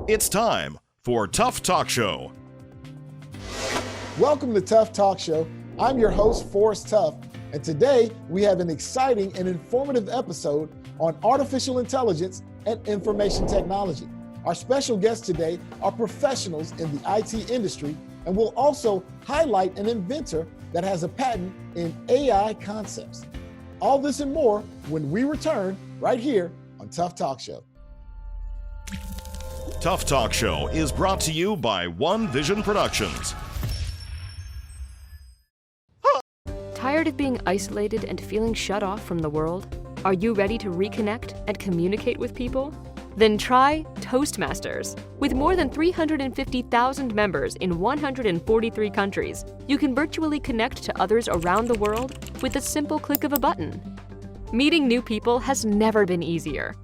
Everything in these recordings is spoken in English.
It's time for Tuff Talk Show. Welcome to Tuff Talk Show. I'm your host, Forrest Tuff, and today we have an exciting and informative episode on artificial intelligence and information technology. Our special guests today are professionals in the IT industry, and we'll also highlight an inventor that has a patent in AI concepts. All this and more when we return right here on Tuff Talk Show. Tuff Talk Show is brought to you by One Vision Productions. Tired of being isolated and feeling shut off from the world? Are you ready to reconnect and communicate with people? Then try Toastmasters. With more than 350,000 members in 143 countries, you can virtually connect to others around the world with the simple click of a button. Meeting new people has never been easier.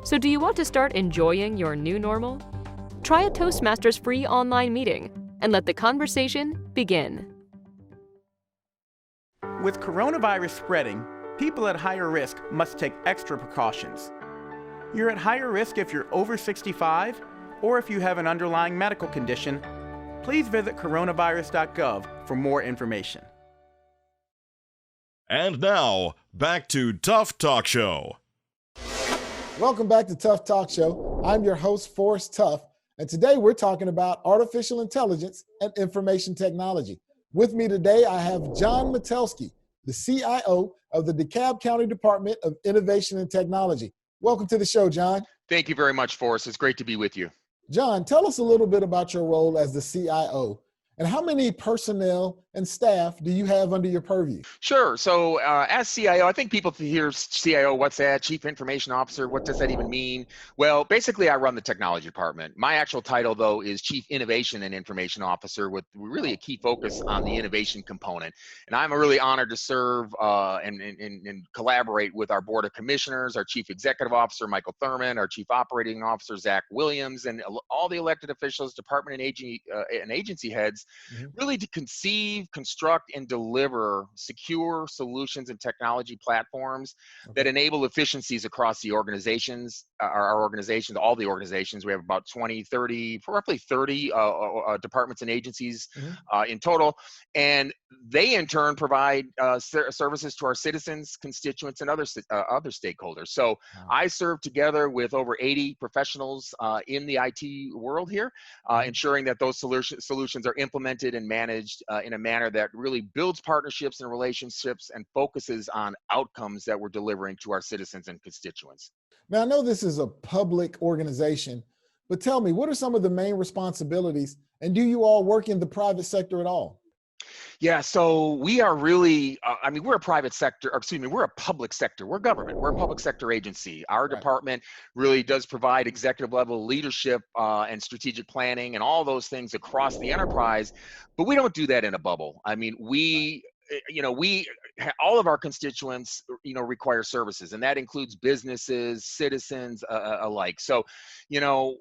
So do you want to start enjoying your new normal? Try a Toastmasters free online meeting and let the conversation begin. With coronavirus spreading, people at higher risk must take extra precautions. You're at higher risk if you're over 65 or if you have an underlying medical condition. Please visit coronavirus.gov for more information. And now, back to Tuff Talk Show. Welcome back to Tuff Talk Show. I'm your host, Forrest Tuff, and today we're talking about artificial intelligence and information technology. With me today, I have John Metelsky, the CIO of the DeKalb County Department of Innovation and Technology. Welcome to the show, John. Thank you very much, Forrest. It's great to be with you. John, tell us a little bit about your role as the CIO. And how many personnel and staff do you have under your purview? Sure. So as CIO, I think people hear CIO, what's that? Chief Information Officer, what does that even mean? Well, basically I run the technology department. My actual title though is Chief Innovation and Information Officer with really a key focus on the innovation component. And I'm really honored to serve and collaborate with our Board of Commissioners, our Chief Executive Officer, Michael Thurman, our Chief Operating Officer, Zach Williams, and all the elected officials, department and agency heads, really to conceive, construct, and deliver secure solutions and technology platforms that enable efficiencies across the organizations, our organizations, all the organizations. We have about 20, 30, roughly 30 departments and agencies in total. And they in turn provide services to our citizens, constituents, and other stakeholders. So I serve together with over 80 professionals in the IT world here, ensuring that those solutions are implemented and managed in a manner that really builds partnerships and relationships and focuses on outcomes that we're delivering to our citizens and constituents. Now, I know this is a public organization, but tell me, what are some of the main responsibilities, and do you all work in the private sector at all? Yeah, so we are really, we're a private sector, we're a public sector, we're government, we're a public sector agency. Our department really does provide executive level leadership and strategic planning and all those things across the enterprise, but we don't do that in a bubble. I mean, all of our constituents, require services, and that includes businesses, citizens alike. So,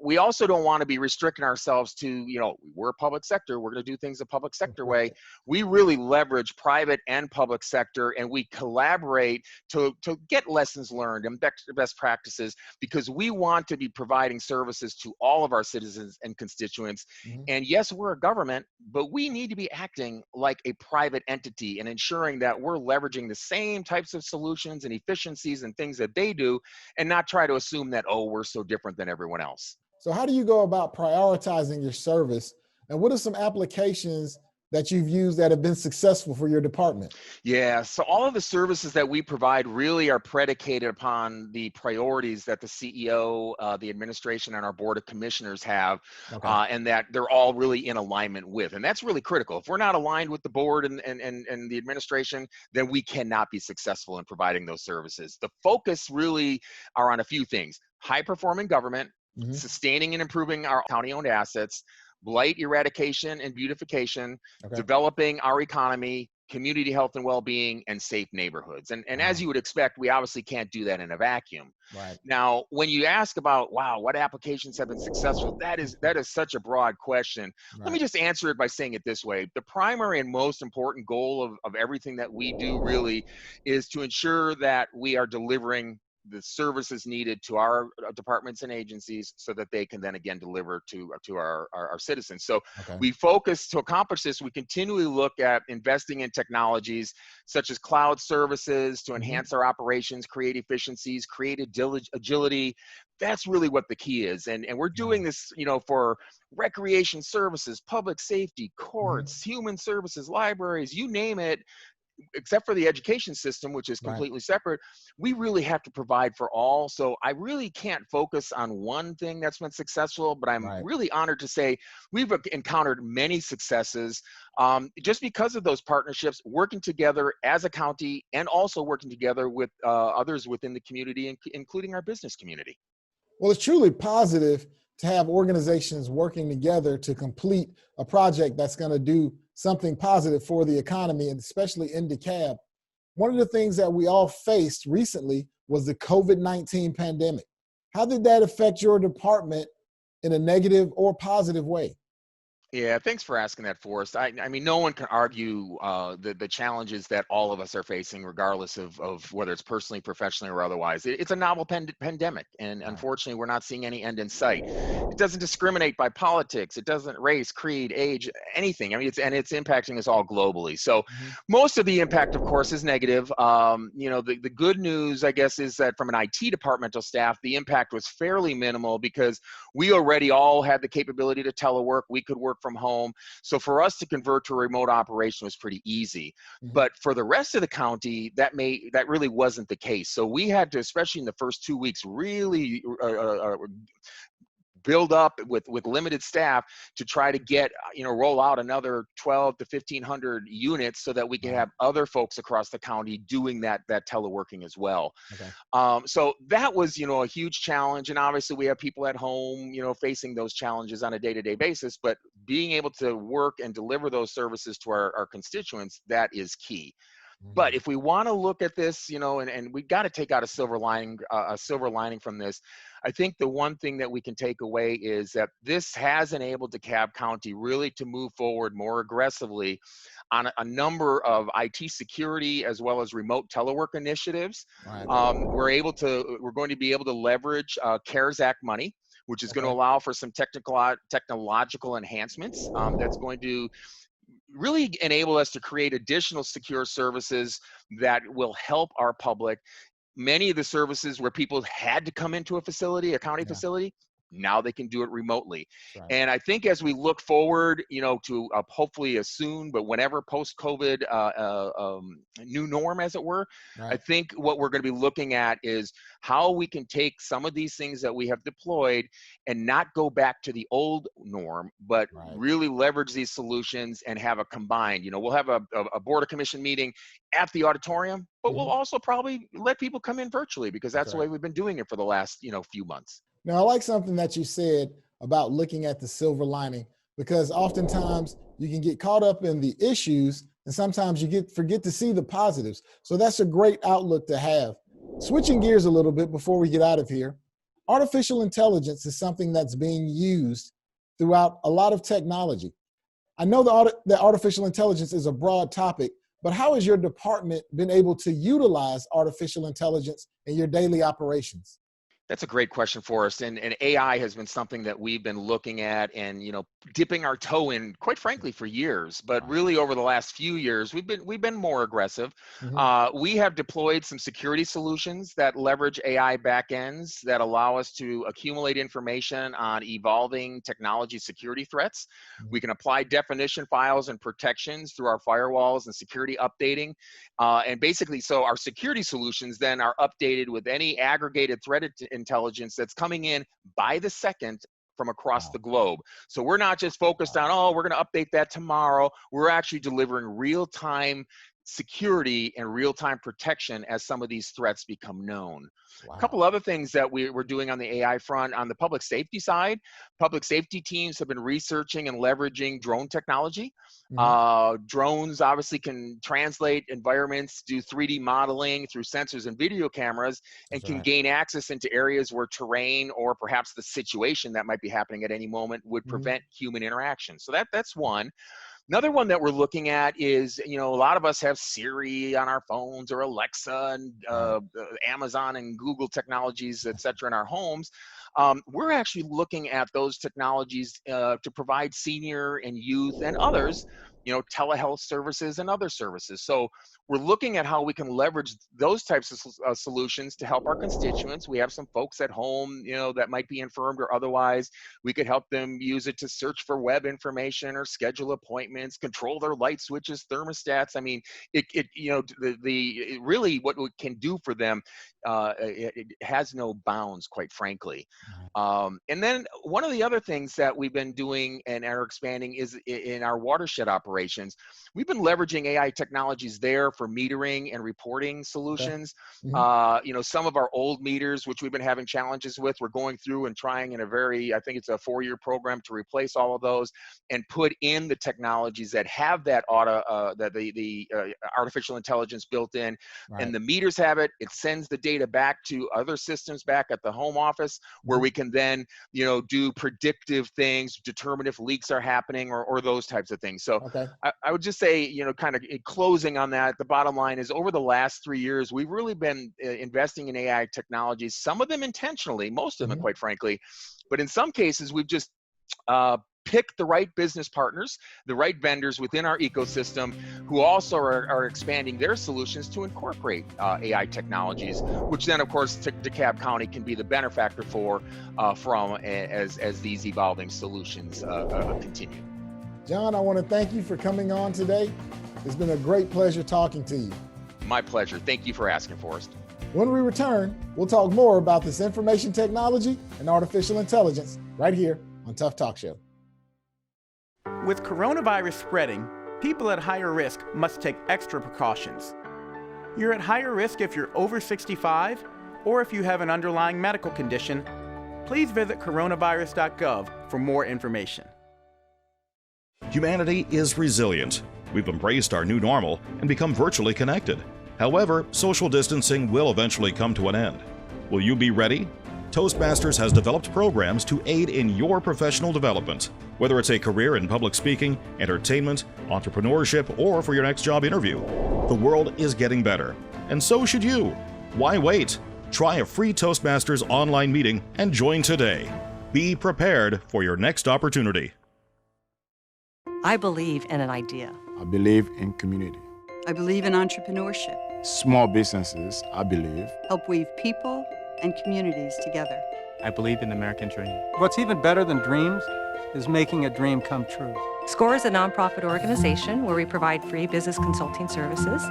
we also don't want to be restricting ourselves to, we're a public sector, we're going to do things the public sector way. We really leverage private and public sector, and we collaborate to get lessons learned and best practices, because we want to be providing services to all of our citizens and constituents. And yes, we're a government, but we need to be acting like a private entity and ensuring that we're leveraging the same types of solutions and efficiencies and things that they do, and not try to assume that, oh, we're so different than everyone else. So how do you go about prioritizing your service, and what are some applications that you've used that have been successful for your department? Yeah, so all of the services that we provide really are predicated upon the priorities that the CEO, the administration, and our Board of Commissioners have, and that they're all really in alignment with. And that's really critical. If we're not aligned with the board and the administration, then we cannot be successful in providing those services. The focus really are on a few things: high-performing government, sustaining and improving our county-owned assets, blight eradication and beautification, developing our economy, community health and well-being, and safe neighborhoods. And as you would expect, we obviously can't do that in a vacuum. Now, when you ask about, wow, what applications have been successful, that is such a broad question. Let me just answer it by saying it this way. The primary and most important goal of everything that we do really is to ensure that we are delivering the services needed to our departments and agencies so that they can then again deliver to our citizens. So Okay. we focus to accomplish this. We continually look at investing in technologies such as cloud services to enhance our operations, create efficiencies, create agility. That's really what the key is. And we're doing this, for recreation services, public safety, courts, human services, libraries, you name it, except for the education system, which is Right. completely separate. We really have to provide for all. So I really can't focus on one thing that's been successful, but I'm Right. really honored to say we've encountered many successes just because of those partnerships, working together as a county and also working together with others within the community, including our business community. Well, it's truly positive to have organizations working together to complete a project that's going to do something positive for the economy, and especially in DeKalb. One of the things that we all faced recently was the COVID-19 pandemic. How did that affect your department in a negative or positive way? Yeah, thanks for asking that, Forrest. I mean, no one can argue the challenges that all of us are facing, regardless of whether it's personally, professionally, or otherwise. It's a novel pandemic, and unfortunately, we're not seeing any end in sight. It doesn't discriminate by politics. It doesn't race, creed, age, anything. I mean, it's impacting us all globally. So most of the impact, of course, is negative. The good news, I guess, is that from an IT departmental staff, the impact was fairly minimal because we already all had the capability to telework. We could work from home. So for us to convert to a remote operation was pretty easy. But for the rest of the county, that really wasn't the case. So we had to, especially in the first 2 weeks, really build up with limited staff to try to get, roll out another 12 to 1,500 units so that we can have other folks across the county doing that teleworking as well. Okay. So that was, a huge challenge. And obviously we have people at home, facing those challenges on a day-to-day basis, but being able to work and deliver those services to our constituents, that is key. But if we want to look at this, and we got to take out a silver lining from this, I think the one thing that we can take away is that this has enabled DeKalb County really to move forward more aggressively on a number of IT security as well as remote telework initiatives. We're going to be able to leverage CARES Act money, which is going to allow for some technological enhancements that's going to really enable us to create additional secure services that will help our public. Many of the services where people had to come into a facility, a county facility, now they can do it remotely. And I think as we look forward, to hopefully a soon, but whenever post-COVID new norm, as it were, I think what we're going to be looking at is how we can take some of these things that we have deployed and not go back to the old norm, but really leverage these solutions and have a combined, we'll have a board of commission meeting at the auditorium, but we'll also probably let people come in virtually because that's the way we've been doing it for the last, few months. Now, I like something that you said about looking at the silver lining, because oftentimes you can get caught up in the issues and sometimes you forget to see the positives. So that's a great outlook to have. Switching gears a little bit before we get out of here, artificial intelligence is something that's being used throughout a lot of technology. I know that artificial intelligence is a broad topic, but how has your department been able to utilize artificial intelligence in your daily operations? That's a great question for us. And AI has been something that we've been looking at and, dipping our toe in, quite frankly, for years. But really over the last few years, we've been more aggressive. We have deployed some security solutions that leverage AI backends that allow us to accumulate information on evolving technology security threats. We can apply definition files and protections through our firewalls and security updating. And basically, so our security solutions then are updated with any aggregated threat intelligence that's coming in by the second from across the globe. So we're not just focused on, we're going to update that tomorrow. We're actually delivering real-time security and real-time protection as some of these threats become known. A couple other things that we're doing on the AI front. On the public safety side, public safety teams have been researching and leveraging drone technology. Drones obviously can translate environments, do 3D modeling through sensors and video cameras, and can gain access into areas where terrain or perhaps the situation that might be happening at any moment would prevent human interaction. So that's one. Another one that we're looking at is, a lot of us have Siri on our phones or Alexa and Amazon and Google technologies, et cetera, in our homes. We're actually looking at those technologies to provide senior and youth and others, telehealth services and other services. So we're looking at how we can leverage those types of solutions to help our constituents. We have some folks at home, that might be infirmed or otherwise. We could help them use it to search for web information or schedule appointments, control their light switches, thermostats. I mean, really what we can do for them, it has no bounds, quite frankly. And then one of the other things that we've been doing and are expanding is in our watershed operations. We've been leveraging AI technologies there for metering and reporting solutions. Okay. Some of our old meters, which we've been having challenges with, we're going through and trying in I think it's a 4-year program to replace all of those and put in the technologies that have that artificial intelligence built in. Right. And the meters have it. It sends the data back to other systems back at the home office where we can then, do predictive things, determine if leaks are happening or those types of things. So okay. I would just say, kind of in closing on that, the bottom line is over the last 3 years, we've really been investing in AI technologies, some of them intentionally, most of them, quite frankly, but in some cases, we've just picked the right business partners, the right vendors within our ecosystem who also are expanding their solutions to incorporate AI technologies, which then, of course, DeKalb County can be the benefactor as these evolving solutions continue. John, I want to thank you for coming on today. It's been a great pleasure talking to you. My pleasure. Thank you for asking, Forrest. When we return, we'll talk more about this information technology and artificial intelligence right here on Tuff Talk Show. With coronavirus spreading, people at higher risk must take extra precautions. You're at higher risk if you're over 65 or if you have an underlying medical condition. Please visit coronavirus.gov for more information. Humanity is resilient. We've embraced our new normal and become virtually connected. However, social distancing will eventually come to an end. Will you be ready? Toastmasters has developed programs to aid in your professional development, whether it's a career in public speaking, entertainment, entrepreneurship, or for your next job interview. The world is getting better, and so should you. Why wait? Try a free Toastmasters online meeting and join today. Be prepared for your next opportunity. I believe in an idea. I believe in community. I believe in entrepreneurship. Small businesses, I believe, help weave people and communities together. I believe in the American dream. What's even better than dreams is making a dream come true. SCORE is a nonprofit organization where we provide free business consulting services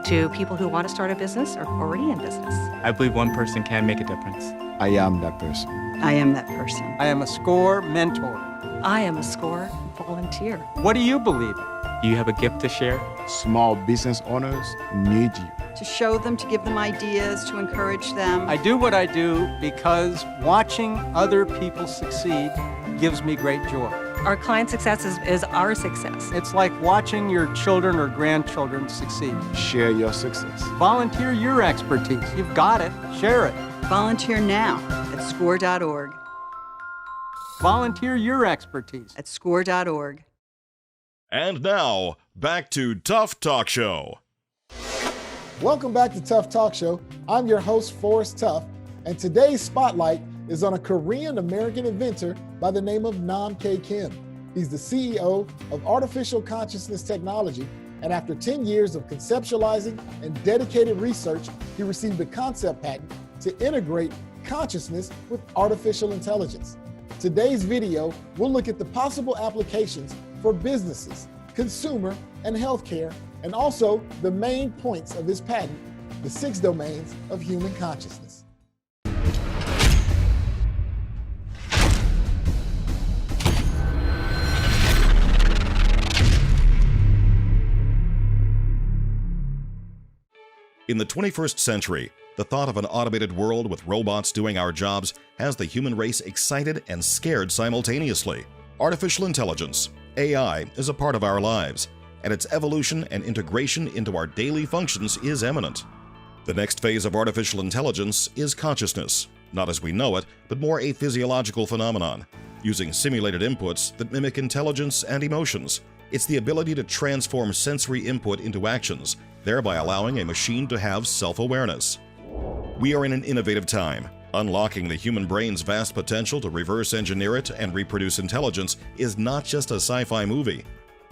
to people who want to start a business or already in business. I believe one person can make a difference. I am that person. I am that person. I am a SCORE mentor. I am a SCORE volunteer. What do you believe in? Do you have a gift to share? Small business owners need you. To show them, to give them ideas, to encourage them. I do what I do because watching other people succeed gives me great joy. Our client success is our success. It's like watching your children or grandchildren succeed. Share your success. Volunteer your expertise. You've got it. Share it. Volunteer now at SCORE.org. Volunteer your expertise at SCORE.org. And now, back to Tuff Talk Show. Welcome back to Tuff Talk Show. I'm your host, Forrest Tuff, and today's spotlight is on a Korean-American inventor by the name of Nam K. Kim. He's the CEO of Artificial Consciousness Technology, and after 10 years of conceptualizing and dedicated research, he received a concept patent to integrate consciousness with artificial intelligence. Today's video, we'll look at the possible applications for businesses, consumer, and healthcare, and also the main points of his patent, the 6 domains of human consciousness. In the 21st century, the thought of an automated world with robots doing our jobs has the human race excited and scared simultaneously. Artificial intelligence, AI, is a part of our lives, and its evolution and integration into our daily functions is imminent. The next phase of artificial intelligence is consciousness, not as we know it, but more a physiological phenomenon, using simulated inputs that mimic intelligence and emotions, It's the ability to transform sensory input into actions, thereby allowing a machine to have self-awareness. We are in an innovative time. Unlocking the human brain's vast potential to reverse engineer it and reproduce intelligence is not just a sci-fi movie.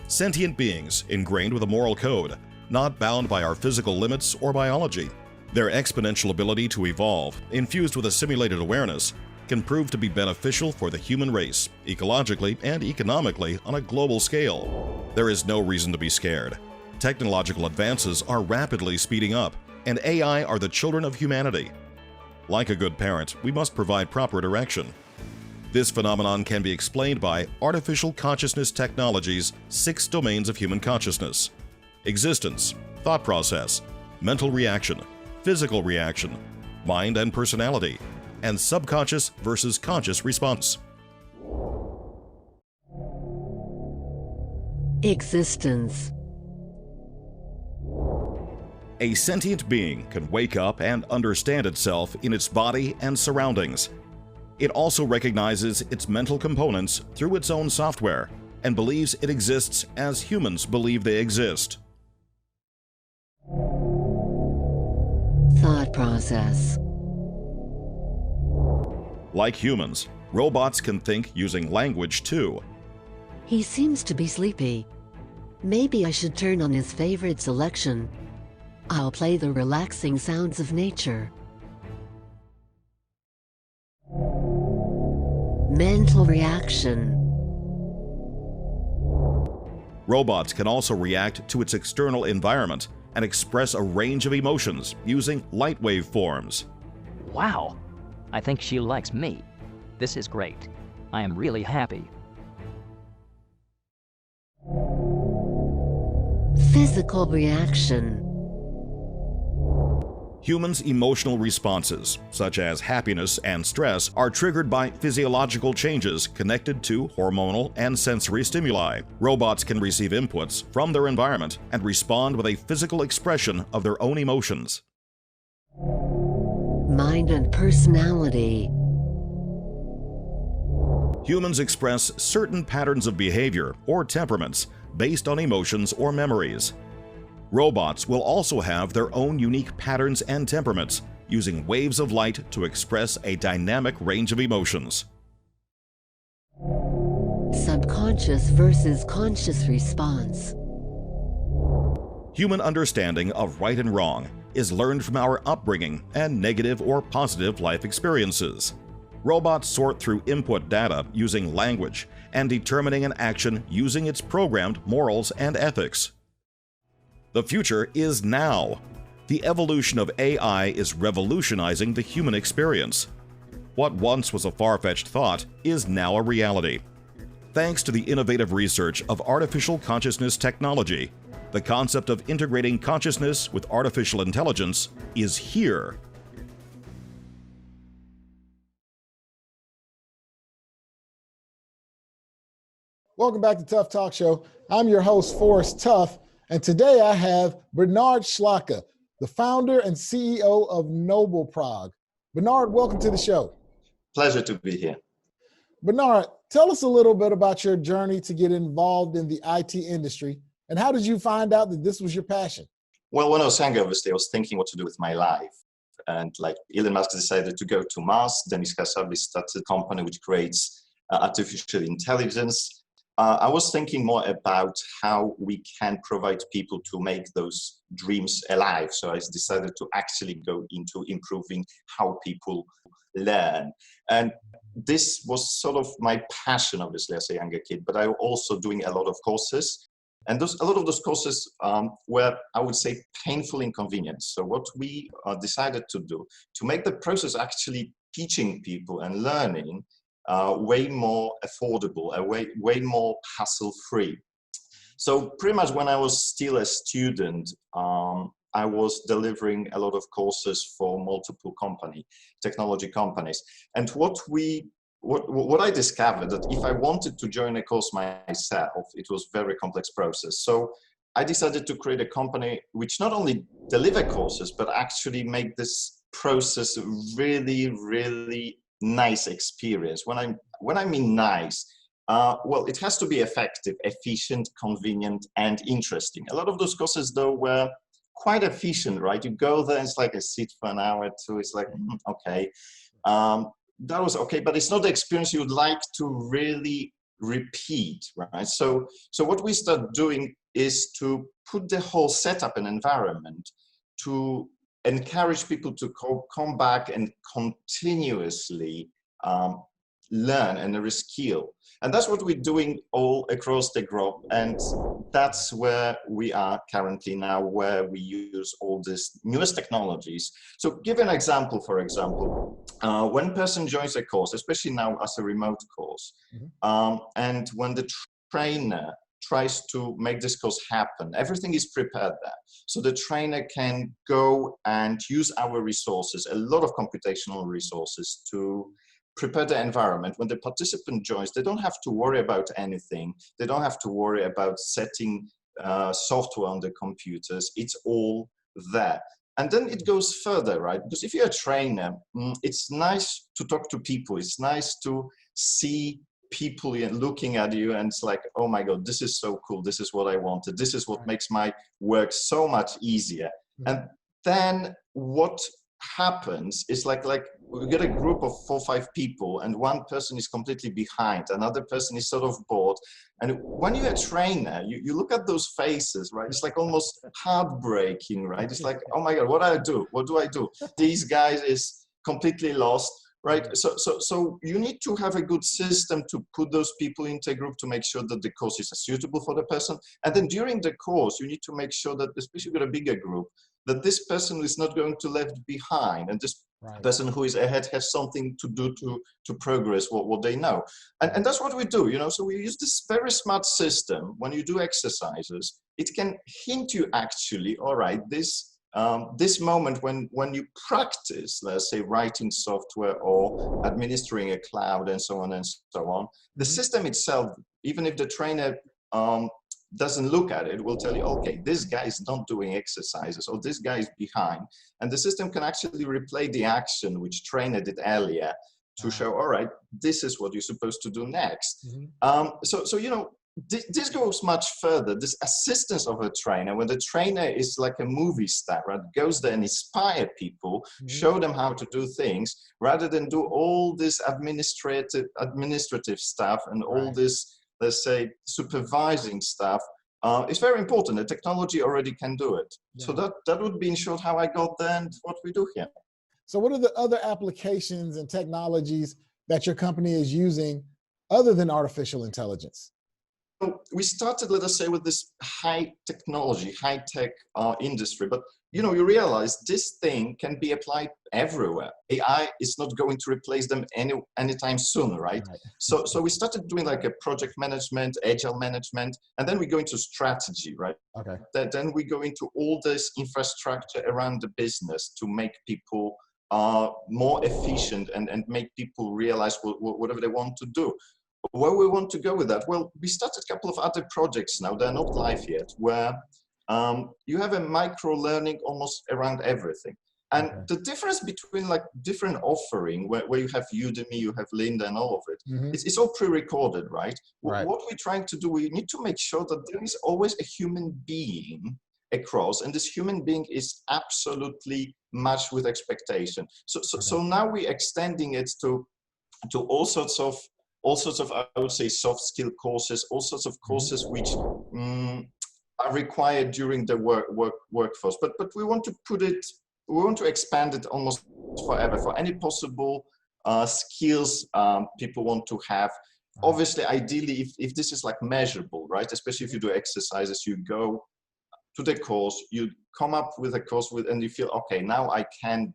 Sentient beings ingrained with a moral code, not bound by our physical limits or biology. Their exponential ability to evolve, infused with a simulated awareness, can prove to be beneficial for the human race, ecologically and economically on a global scale. There is no reason to be scared. Technological advances are rapidly speeding up, and AI are the children of humanity. Like a good parent, we must provide proper direction. This phenomenon can be explained by artificial consciousness technology's 6 domains of human consciousness: existence, thought process, mental reaction, physical reaction, mind and personality, and subconscious versus conscious response. Existence. A sentient being can wake up and understand itself in its body and surroundings. It also recognizes its mental components through its own software and believes it exists as humans believe they exist. Thought process. Like humans, robots can think using language too. He seems to be sleepy. Maybe I should turn on his favorite selection. I'll play the relaxing sounds of nature. Mental reaction. Robots can also react to its external environment and express a range of emotions using light wave forms. Wow, I think she likes me. This is great. I am really happy. Physical reaction. Humans' emotional responses, such as happiness and stress, are triggered by physiological changes connected to hormonal and sensory stimuli. Robots can receive inputs from their environment and respond with a physical expression of their own emotions. Mind and personality. Humans express certain patterns of behavior or temperaments based on emotions or memories. Robots will also have their own unique patterns and temperaments, using waves of light to express a dynamic range of emotions. Subconscious versus conscious response. Human understanding of right and wrong is learned from our upbringing and negative or positive life experiences. Robots sort through input data using language and determining an action using its programmed morals and ethics. The future is now. The evolution of AI is revolutionizing the human experience. What once was a far-fetched thought is now a reality. Thanks to the innovative research of artificial consciousness technology, the concept of integrating consciousness with artificial intelligence is here. Welcome back to Tuff Talk Show. I'm your host, Forrest Tuff, and today I have Bernard Schlacke, the founder and CEO of Noble Prog. Bernard, welcome to the show. Pleasure to be here. Bernard, tell us a little bit about your journey to get involved in the IT industry, and how did you find out that this was your passion? Well, when I was younger, obviously, I was thinking what to do with my life. And like Elon Musk decided to go to Mars, Demis Hassabis started a company which creates artificial intelligence. I was thinking more about how we can provide people to make those dreams alive. So I decided to actually go into improving how people learn. And this was sort of my passion, obviously, as a younger kid, but I was also doing a lot of courses. And a lot of those courses were, I would say, painful inconvenience. So what we decided to do, to make the process actually teaching people and learning way more affordable, way more hassle-free. So pretty much when I was still a student, I was delivering a lot of courses for multiple technology companies. And what I discovered that if I wanted to join a course myself, it was a very complex process. So I decided to create a company which not only deliver courses, but actually make this process really, really nice experience. When I mean nice, Well, it has to be effective, efficient, convenient, and interesting. A lot of those courses, though, were quite efficient, right? You go there, it's like a sit for an hour or two. It's like, okay, that was okay, but it's not the experience you'd like to really repeat, right? So what we start doing is to put the whole setup and environment to encourage people to come back and continuously learn and reskill. And that's what we're doing all across the globe. And that's where we are currently now, where we use all these newest technologies. So give an example, for example, when a person joins a course, especially now as a remote course, and when the trainer tries to make this course happen, everything is prepared there. So the trainer can go and use our resources, a lot of computational resources, to prepare the environment. When the participant joins, they don't have to worry about anything. They don't have to worry about setting software on the computers. It's all there. And then it goes further, right? Because if you're a trainer, it's nice to talk to people. It's nice to see people looking at you, and it's like, oh my God, this is so cool. This is what I wanted. This is what makes my work so much easier. And then what happens is like we get a group of 4 or 5 people, and one person is completely behind, another person is sort of bored. And when you're a trainer, you look at those faces, right? It's like almost heartbreaking, right? It's like, oh my God, what do I do? What do I do? These guys is completely lost, right? So you need to have a good system to put those people into a group to make sure that the course is suitable for the person. And then during the course, you need to make sure that, especially with a bigger group, that this person is not going to left behind, and this person who is ahead has something to do to progress what they know. And that's what we do, you know. So we use this very smart system. When you do exercises, it can hint you actually, all right, this moment when you practice, let's say, writing software or administering a cloud and so on, the system itself, even if the trainer doesn't look at it, will tell you, okay, this guy is not doing exercises, or this guy is behind. And the system can actually replay the action which trainer did earlier to show, all right, this is what you're supposed to do next. So you know, this goes much further. This assistance of a trainer, when the trainer is like a movie star, right, goes there and inspire people, show them how to do things, rather than do all this administrative stuff and all this, let's say, supervising stuff. It's very important. The technology already can do it. So that would be in short how I got there and what we do here. So what are the other applications and technologies that your company is using other than artificial intelligence? We started, let us say, with this high technology, high tech industry, but you know, you realize this thing can be applied everywhere. AI is not going to replace them anytime soon, right? So we started doing like a project management, agile management, and then we go into strategy, right? Then we go into all this infrastructure around the business to make people more efficient and make people realize whatever they want to do. Where we want to go with that? Well, we started a couple of other projects now, they're not live yet, where you have a micro learning almost around everything. And the difference between like different offering, where you have Udemy, you have Linda and all of it, it's all pre-recorded, right? What we're trying to do, we need to make sure that there is always a human being across, and this human being is absolutely matched with expectation. So now we're extending it to all sorts of, I would say, soft skill courses, all sorts of courses which are required during the workforce. But we want to we want to expand it almost forever for any possible skills people want to have. Obviously, ideally, if this is like measurable, right? Especially if you do exercises, you go to the course, you come up with a course and you feel, okay, now I can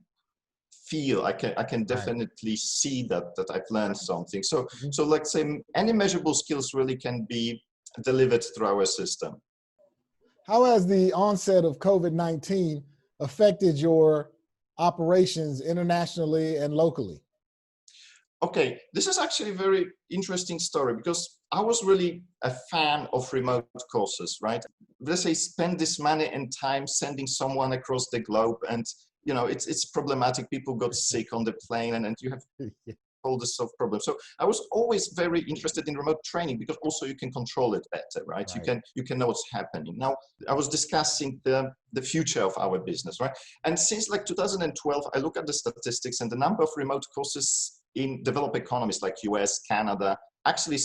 feel, I can definitely see that I've learned something. So let's say any measurable skills really can be delivered through our system. How has the onset of COVID-19 affected your operations internationally and locally? Okay, this is actually a very interesting story, because I was really a fan of remote courses, right? Let's say spend this money and time sending someone across the globe, and you know, it's problematic. People got sick on the plane, and you have stakeholders solve problems. So I was always very interested in remote training because also you can control it better, right? You can know what's happening. Now, I was discussing the future of our business, right? And since like 2012, I look at the statistics, and the number of remote courses in developed economies like US, Canada, actually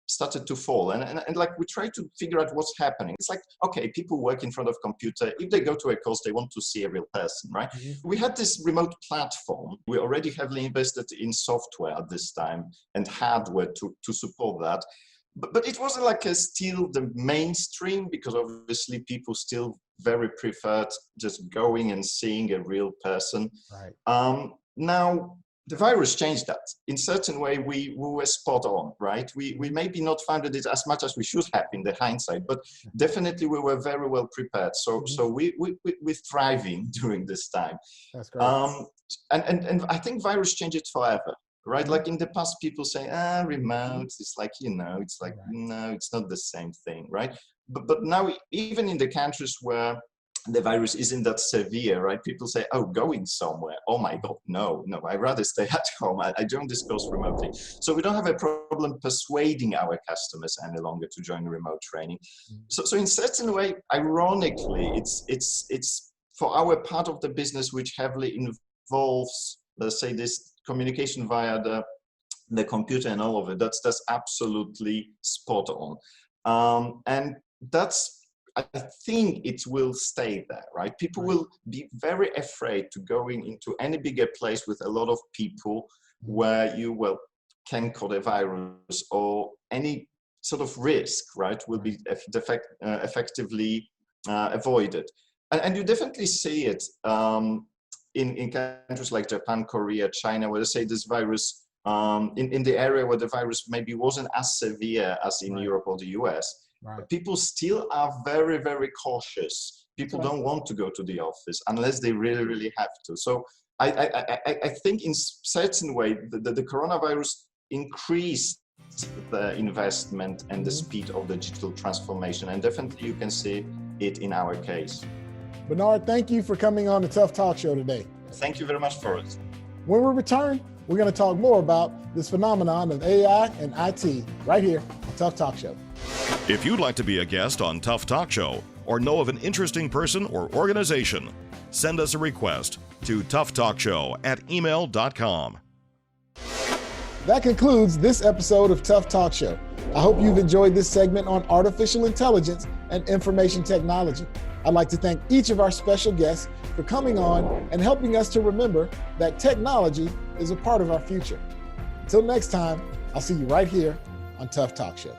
started to fall. And like we try to figure out what's happening. It's like, okay, people work in front of computer. If they go to a course, they want to see a real person, right? We had this remote platform. We already heavily invested in software at this time and hardware to support that. But it wasn't like still the mainstream, because obviously people still very preferred just going and seeing a real person. Right. Now, the virus changed that. In certain way, we were spot on, right? We maybe not founded it as much as we should have in the hindsight, but definitely we were very well prepared. So we're thriving during this time. That's great. And I think virus changed it forever, right? Like in the past, people say, remote, it's like, it's like, no, it's not the same thing, right? But now, even in the countries where the virus isn't that severe, right? People say, oh, going somewhere. Oh my God, no, I'd rather stay at home. I don't discuss remotely. So we don't have a problem persuading our customers any longer to join remote training. So in certain way, ironically, it's for our part of the business, which heavily involves, let's say, this communication via the computer and all of it, that's absolutely spot on. And I think it will stay there, right? People will be very afraid to going into any bigger place with a lot of people where you can caught a virus, or any sort of risk, right, will be effectively avoided. And you definitely see it in countries like Japan, Korea, China, where they say this virus, in the area where the virus maybe wasn't as severe as in Europe or the US. Right. People still are very, very cautious. People don't want to go to the office unless they really, really have to. So I think in certain way, the coronavirus increased the investment and the speed of the digital transformation. And definitely you can see it in our case. Bernard, thank you for coming on the Tuff Talk Show today. Thank you very much for it. When we return, we're going to talk more about this phenomenon of AI and IT right here on Tuff Talk Show. If you'd like to be a guest on Tuff Talk Show or know of an interesting person or organization, send us a request to tufftalkshow@email.com. That concludes this episode of Tuff Talk Show. I hope you've enjoyed this segment on artificial intelligence and information technology. I'd like to thank each of our special guests for coming on and helping us to remember that technology is a part of our future. Until next time, I'll see you right here on Tuff Talk Show.